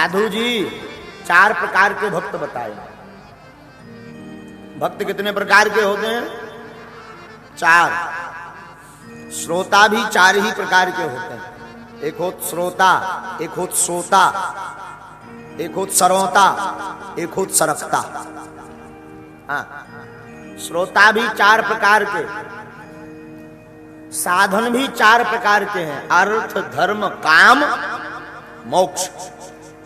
साधु जी 4 प्रकार के भक्त बताए। भक्त कितने प्रकार के होते हैं? 4। श्रोता भी 4 ही प्रकार के होते हैं। एक होत श्रोता, एक होत सोता, एक होत सरोता, एक होत सरकता। हाँ, श्रोता भी 4 प्रकार के, साधन भी 4 प्रकार के हैं, अर्थ धर्म काम मोक्ष।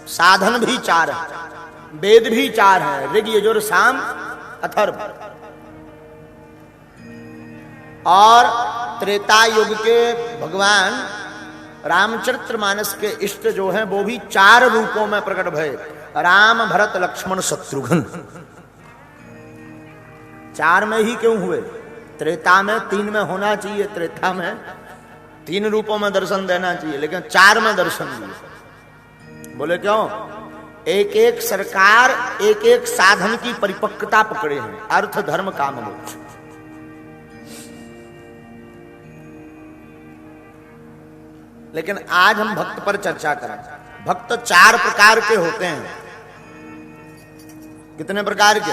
साधन भी 4 है, वेद भी 4 है, ऋग यजुर साम अथर्व। और त्रेता युग के भगवान रामचरितमानस के इष्ट जो हैं वो भी 4 रूपों में प्रकट भये, राम भरत लक्ष्मण शत्रुघ्न। 4 में ही क्यों हुए? त्रेता में 3 में होना चाहिए, त्रेता में 3 रूपों में दर्शन देना चाहिए, लेकिन 4 में दर्शन दिए। बोले क्यों? एक एक सरकार एक एक साधन की परिपक्वता पकड़े हैं, अर्थ धर्म काम मोक्ष। लेकिन आज हम भक्त पर चर्चा करें। भक्त 4 प्रकार के होते हैं। कितने प्रकार के?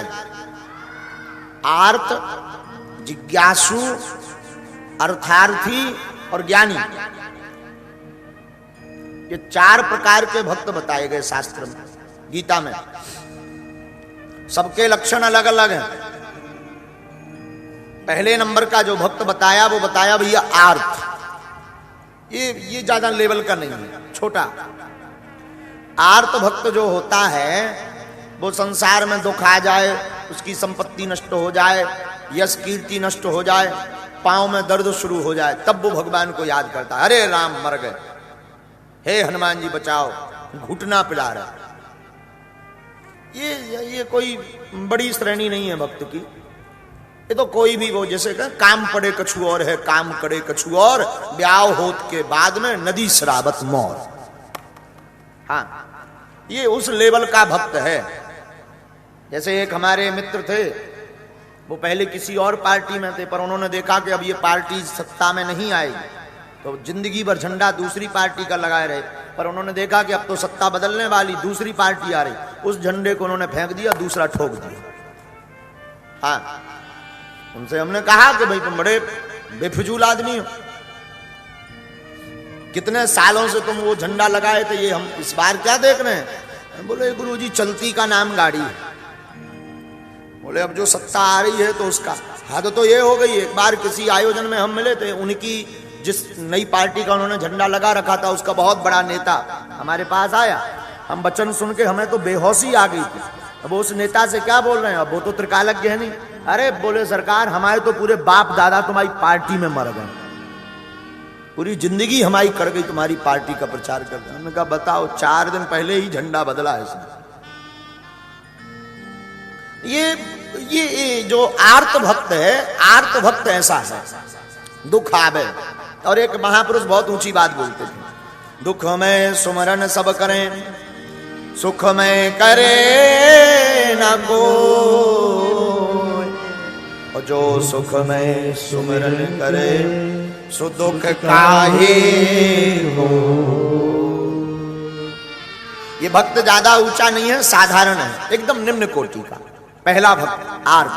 आर्त, जिज्ञासु, अर्थार्थी और ज्ञानी। ये 4 प्रकार के भक्त बताए गए शास्त्र में, गीता में। सबके लक्षण अलग अलग हैं। पहले नंबर का जो भक्त बताया वो बताया भैया आर्त। ये ज्यादा लेवल का नहीं है, छोटा। आर्त भक्त जो होता है वो संसार में दुख आ जाए, उसकी संपत्ति नष्ट हो जाए, यश कीर्ति नष्ट हो जाए, पांव में दर्द शुरू हो जाए, तब वो भगवान को याद करता है। अरे राम मर गए, हे हनुमान जी बचाओ, घुटना पिला रहा। ये कोई बड़ी श्रेणी नहीं है भक्त की। ये तो कोई भी वो जैसे कह काम पड़े कछु और है, काम करे कछु और, ब्याह होत के बाद में नदी शराबत मोर। हाँ, ये उस लेवल का भक्त है। जैसे एक हमारे मित्र थे, वो पहले किसी और पार्टी में थे, पर उन्होंने देखा कि अब ये पार्टी सत्ता में नहीं आएगी, तो जिंदगी भर झंडा दूसरी पार्टी का लगाए रहे। पर उन्होंने देखा कि अब तो सत्ता बदलने वाली, दूसरी पार्टी आ रही, उस झंडे को उन्होंने फेंक दिया, दूसरा ठोक दिया। हाँ, उनसे हमने कहा कि भाई तुम बड़े बेफिजूल आदमी हो, कितने सालों से तुम वो झंडा लगाए थे, ये हम इस बार क्या देख रहे हैं? बोले गुरुजी चलती का नाम गाड़ी है। बोले अब जो सत्ता आ रही है तो उसका हद तो ये हो गई। एक बार किसी आयोजन में हम मिले थे, उनकी जिस नई पार्टी का उन्होंने झंडा लगा रखा था, उसका बहुत बड़ा नेता हमारे पास आया। हम वचन सुन के हमें तो बेहोशी आ गई थी। अब उस नेता से क्या बोल रहे हैं? अब वो तो त्रिकालज्ञ है नहीं। अरे बोले सरकार, हमारे तो पूरे बाप दादा तुम्हारी पार्टी में मर गए, पूरी जिंदगी हमारी कर गई तुम्हारी पार्टी का प्रचार करते। हमने कहा बताओ, 4 दिन पहले ही झंडा बदला है इसने। ये जो आर्त भक्त है, आर्त भक्त ऐसा है, दुख आवे। और एक महापुरुष बहुत ऊंची बात बोलते थे, दुख में सुमरन सब करें, सुख में करे न कोई, और जो सुख में सुमरन करे सो दुख काहे हो। ये भक्त ज्यादा ऊंचा नहीं है, साधारण है, एकदम निम्न कोटि का। पहला भक्त आर्त।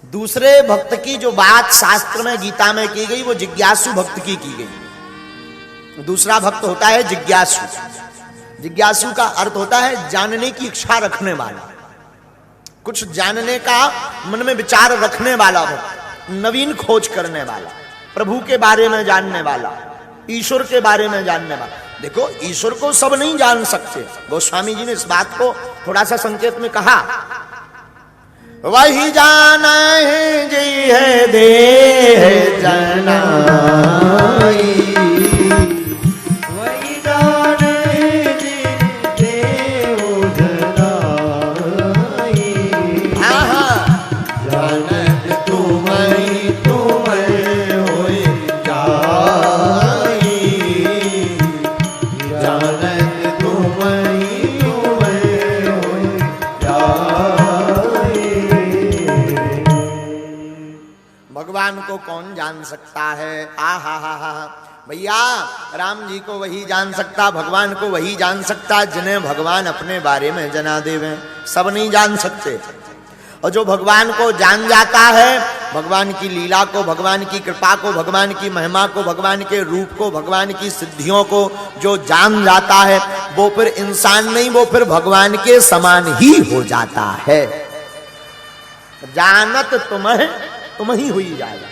दूसरे भक्त की जो बात शास्त्र में गीता में की गई वो जिज्ञासु भक्त की गई। दूसरा भक्त होता है जिज्ञासु। जिज्ञासु का अर्थ होता है जानने की इच्छा रखने वाला, कुछ जानने का मन में विचार रखने वाला भक्त, नवीन खोज करने वाला, प्रभु के बारे में जानने वाला, ईश्वर के बारे में जानने वाला। देखो, ईश्वर को सब नहीं जान सकते। गोस्वामी जी ने इस बात को थोड़ा सा संकेत में कहा, वही जाना है जी है देह जनाई, वही जाना है जी देह जनाई। हाँ हाँ, जानत तुम्हें तुम्हें होए जाई, जानत तुम्हें तुम्हें होए जाई। भगवान को कौन जान सकता है? आ हा हा हा। भैया राम जी को वही जान सकता, भगवान को वही जान सकता जिन्हें भगवान अपने बारे में जना देवे। सब नहीं जान सकते। और जो भगवान को जान जाता है, भगवान की लीला को, भगवान की कृपा को, भगवान की महिमा को, भगवान के रूप को, भगवान की सिद्धियों को जो जान जाता है, वो फिर इंसान नहीं, वो फिर भगवान के समान ही हो जाता है। जानत तुम्हें तुम ही हुई जाएगा।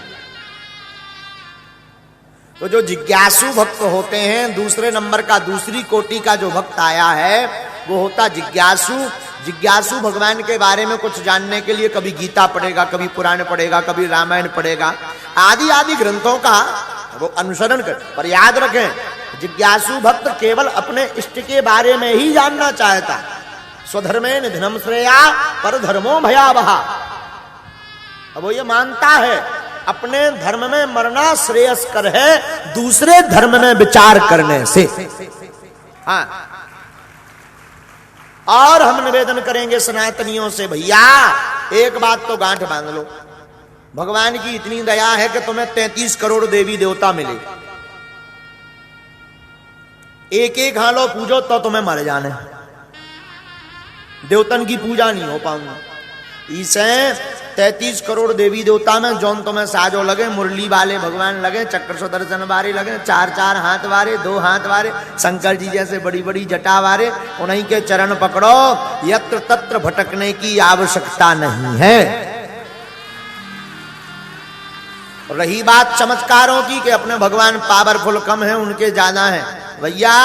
तो जो जिज्ञासु भक्त होते हैं, दूसरे नंबर का, दूसरी कोटि का जो भक्त आया है, वो होता जिज्ञासु। जिज्ञासु भगवान के बारे में कुछ जानने के लिए कभी गीता पढ़ेगा, कभी पुराण पढ़ेगा, कभी रामायण पढ़ेगा, आदि आदि ग्रंथों का वो अनुसरण कर। पर याद रखें, जिज्ञासु भक्त केवल अपने इष्ट के बारे में ही जानना चाहता। स्वधर्मे निधनम श्रेया पर धर्मो भयावहा। अब वो ये मानता है अपने धर्म में मरना श्रेयस्कर है दूसरे धर्म में विचार करने से। हाँ, और हम निवेदन करेंगे सनातनियों से, भैया एक बात तो गांठ बांध लो, भगवान की इतनी दया है कि तुम्हें 33 करोड़ देवी देवता मिले, एक एक हालो पूजो तो तुम्हें मर जाने, देवतन की पूजा नहीं हो पाऊंगा। इसे 33 करोड़ देवी देवता में जौन तुम्हें साजो लगे, मुरली वाले भगवान लगे, चक्र सुदर्शन वाले लगे, 4-4 हाथ वाले, 2 हाथ वाले, शंकर जी जैसे बड़ी बड़ी जटा वाले, उन्हीं के चरण पकड़ो, यत्र तत्र भटकने की आवश्यकता नहीं है। रही बात चमत्कारों की कि अपने भगवान पावरफुल कम है, उनके ज्यादा है, भैया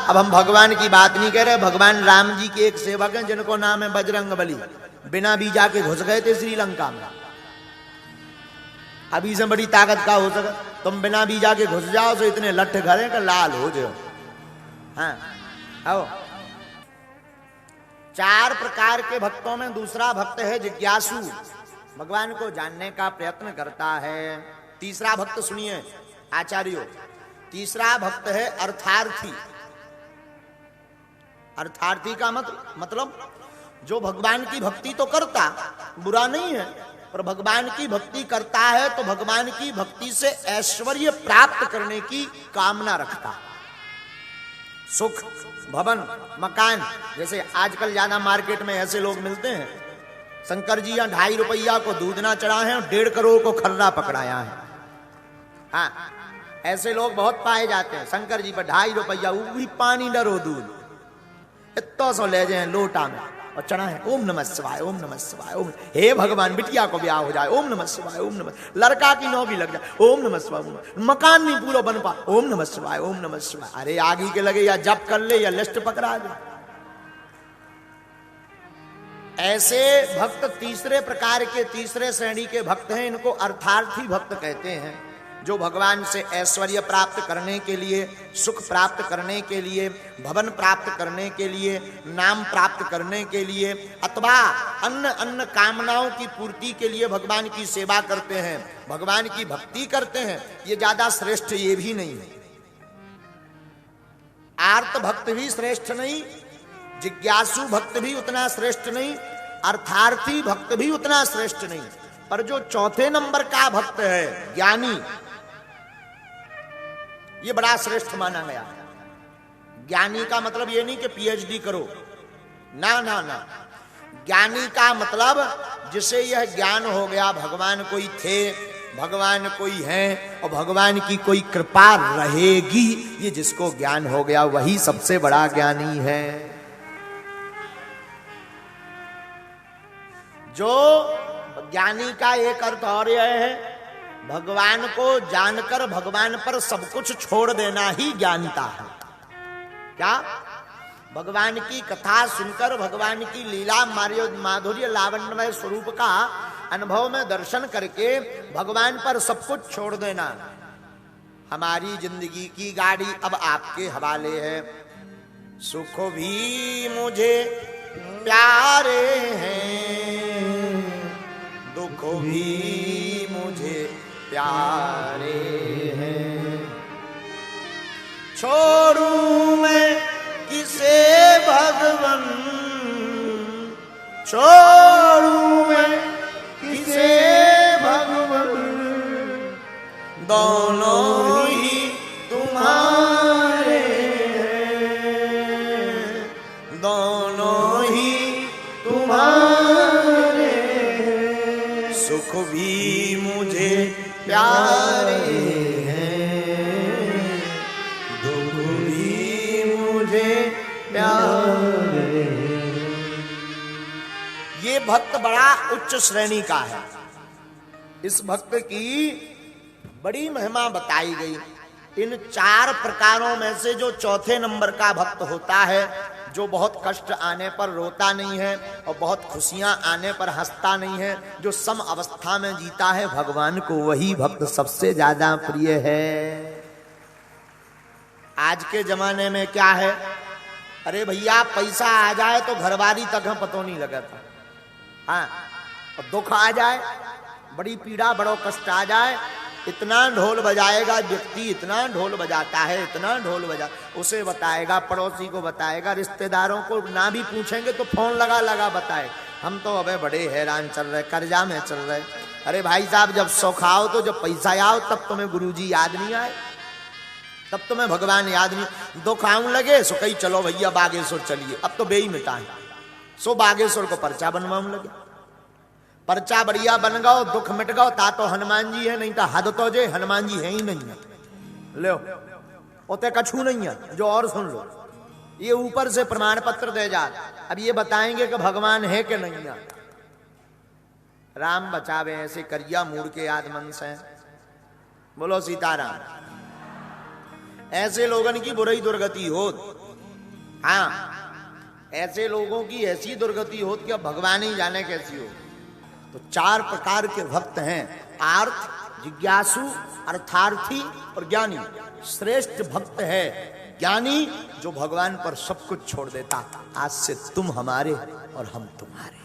अब हम भगवान की बात नहीं कह रहे। भगवान राम जी के एक सेवक हैं जिनको नाम है बजरंगबली, बिना बीजा के घुस गए थे श्रीलंका में। अभी से बड़ी ताकत का हो सके, तुम बिना बीजा के घुस जाओ तो इतने लठ घरे का लाल हो जाओ। हाँ, आओ। 4 प्रकार के भक्तों में दूसरा भक्त है जिज्ञासु, भगवान को जानने का प्रयत्न करता है। तीसरा भक्त सुनिए आचार्यों, तीसरा भक्त है अर्थार्थी। अर्थार्थी का मतलब जो भगवान की भक्ति तो करता, बुरा नहीं है, पर भगवान की भक्ति करता है तो भगवान की भक्ति से ऐश्वर्य प्राप्त करने की कामना रखता। सुख, भवन, मकान, जैसे आजकल ज्यादा मार्केट में ऐसे लोग मिलते हैं, शंकर जी यहाँ 2.5 रुपया को दूध ना चढ़ाए हैं, 1.5 करोड़ को खर्रा पकड़ाया है। हाँ, ऐसे लोग बहुत पाए जाते हैं। शंकर जी पर 2.5 रुपया, वो भी पानी डरो दूध, इतना सो ले जाए लोटा में और चढ़ा है, ओम नमः शिवाय, ओम नमः शिवाय, ओम, हे भगवान बिटिया को ब्याह हो जाए, ओम नमः शिवाय, ओम नमः, लड़का की नौकरी लग जाए, ओम नमः शिवाय, मकान नहीं पूरा बन पा, ओम नमः शिवाय, ओम नमः शिवाय। अरे आगे के लगे या जप कर ले या लिस्ट पकड़ा दे। ऐसे भक्त तीसरे प्रकार के, तीसरे श्रेणी के भक्त हैं, इनको अर्थार्थी भक्त कहते हैं, जो भगवान से ऐश्वर्य प्राप्त करने के लिए, सुख प्राप्त करने के लिए, भवन प्राप्त करने के लिए, नाम प्राप्त करने के लिए, अथवा अन्य कामनाओं की पूर्ति के लिए भगवान की सेवा करते हैं, भगवान की भक्ति करते हैं। ये ज्यादा श्रेष्ठ ये भी नहीं है। आर्त भक्त भी श्रेष्ठ नहीं, जिज्ञासु भक्त भी उतना श्रेष्ठ नहीं, अर्थार्थी भक्त भी उतना श्रेष्ठ नहीं, पर जो चौथे नंबर का भक्त है ज्ञानी, ये बड़ा श्रेष्ठ माना गया। ज्ञानी का मतलब ये नहीं कि पीएचडी करो, ना ना ना, ज्ञानी का मतलब जिसे यह ज्ञान हो गया भगवान कोई थे, भगवान कोई है और भगवान की कोई कृपा रहेगी, ये जिसको ज्ञान हो गया वही सबसे बड़ा ज्ञानी है। जो ज्ञानी का एक अर्थ और यह है, भगवान को जानकर भगवान पर सब कुछ छोड़ देना ही ज्ञानता है। क्या? भगवान की कथा सुनकर, भगवान की लीला माधुर्य लावण्यमय स्वरूप का अनुभव में दर्शन करके भगवान पर सब कुछ छोड़ देना। हमारी जिंदगी की गाड़ी अब आपके हवाले है, सुख भी मुझे प्यारे हैं, दुख भी मुझे प्यारे हैं, छोड़ूं मैं किसे भगवन, छोड़ूं मैं किसे भगवन, दोनों ही तुम्हारे दोनों ही तुम्हारे सुख भी मुझे प्यारे हैं दुख भी मुझे प्यारे। ये भक्त बड़ा उच्च श्रेणी का है। इस भक्त की बड़ी महिमा बताई गई। इन 4 प्रकारों में से जो चौथे नंबर का भक्त होता है, जो बहुत कष्ट आने पर रोता नहीं है और बहुत खुशियां आने पर हंसता नहीं है, जो सम अवस्था में जीता है भगवान को, वही भक्त सबसे ज्यादा प्रिय है। आज के जमाने में क्या है, अरे भैया पैसा आ जाए तो घरवारी तक हम पतो नहीं लगा था। हाँ, और दुख आ जाए, बड़ी पीड़ा बड़ो कष्ट आ जाए, इतना ढोल बजाएगा व्यक्ति, इतना ढोल बजाता है, इतना ढोल बजा, उसे बताएगा, पड़ोसी को बताएगा, रिश्तेदारों को ना भी पूछेंगे तो फोन लगा लगा बताए, हम तो अबे बड़े हैरान चल रहे, कर्जा में चल रहे। अरे भाई साहब, जब सौख आओ तो जब पैसा आओ तब तुम्हें गुरुजी याद नहीं आए, तब तुम्हें भगवान याद नहीं। दुख आऊं लगे सो कही चलो भैया बागेश्वर चलिए, अब तो बेई मिटाए सो बागेश्वर को पर्चा बनवाऊं लगे। पर्चा बढ़िया बन गो, दुख मिट गो, ता तो हनुमान जी है, नहीं तो हद तो जे हनुमान जी है ही नहीं है। लो ओते कछू नहीं है। जो और सुन लो, ये ऊपर से प्रमाण पत्र दे जा, अब ये बताएंगे कि भगवान है कि नहीं है। राम बचावे ऐसे करिया मूड के आदमन से, बोलो सीताराम। ऐसे लोगन की बुरी दुर्गति हो। हाँ, ऐसे लोगों की ऐसी दुर्गति हो कि अब भगवान ही जाने कैसी हो। तो 4 प्रकार के भक्त हैं, आर्थ, जिज्ञासु, अर्थार्थी और ज्ञानी। श्रेष्ठ भक्त है ज्ञानी, जो भगवान पर सब कुछ छोड़ देता। आज से तुम हमारे और हम तुम्हारे।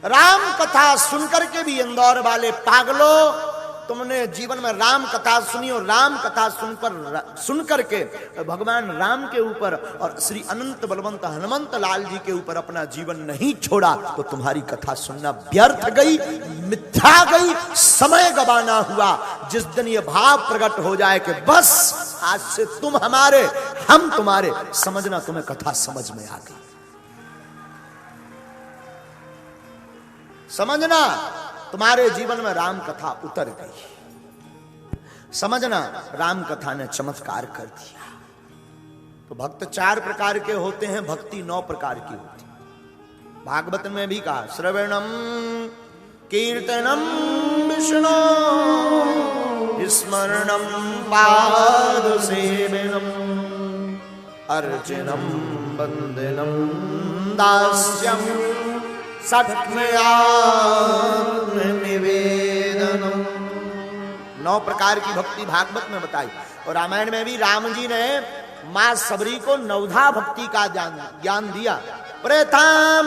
राम कथा सुनकर के भी इंदौर वाले पागलों, तुमने जीवन में राम कथा सुनी और राम कथा सुनकर के भगवान राम के ऊपर और श्री अनंत बलवंत हनुमंत लाल जी के ऊपर अपना जीवन नहीं छोड़ा, तो तुम्हारी कथा सुनना व्यर्थ गई, मिथ्या गई, समय गवाना हुआ। जिस दिन ये भाव प्रकट हो जाए कि बस आज से तुम हमारे हम तुम्हारे, समझना तुम्हें कथा समझ में आ गई। समझना तुम्हारे जीवन में राम कथा उतर गई। समझना राम कथा ने चमत्कार कर दिया। तो भक्त 4 प्रकार के होते हैं, भक्ति 9 प्रकार की होती है। भागवत में भी कहा, श्रवणम कीर्तनम विष्णु स्मरणम पाद सेवनम अर्चनम वंदनम दास्यम निवेदनम। 9 प्रकार की भक्ति भागवत में बताई। और रामायण में भी राम जी ने मां सबरी को 9धा भक्ति का ज्ञान दिया। प्रथम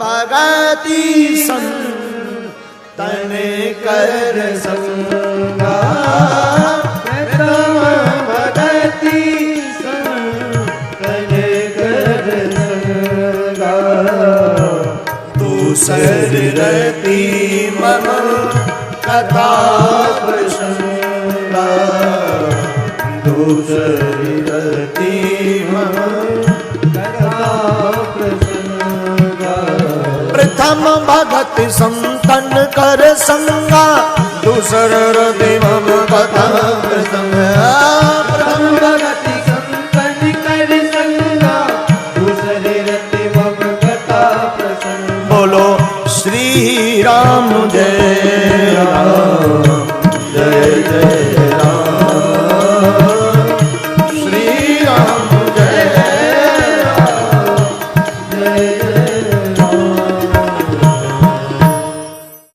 भगति संतन कर संगा, प्रथम भगति संतन कर संगा, दूसर रति मम कथा प्रसंगा, दूसर रति मम कथा प्रसंगा। प्रथम भगत संतन कर संगा, दूसर रति मम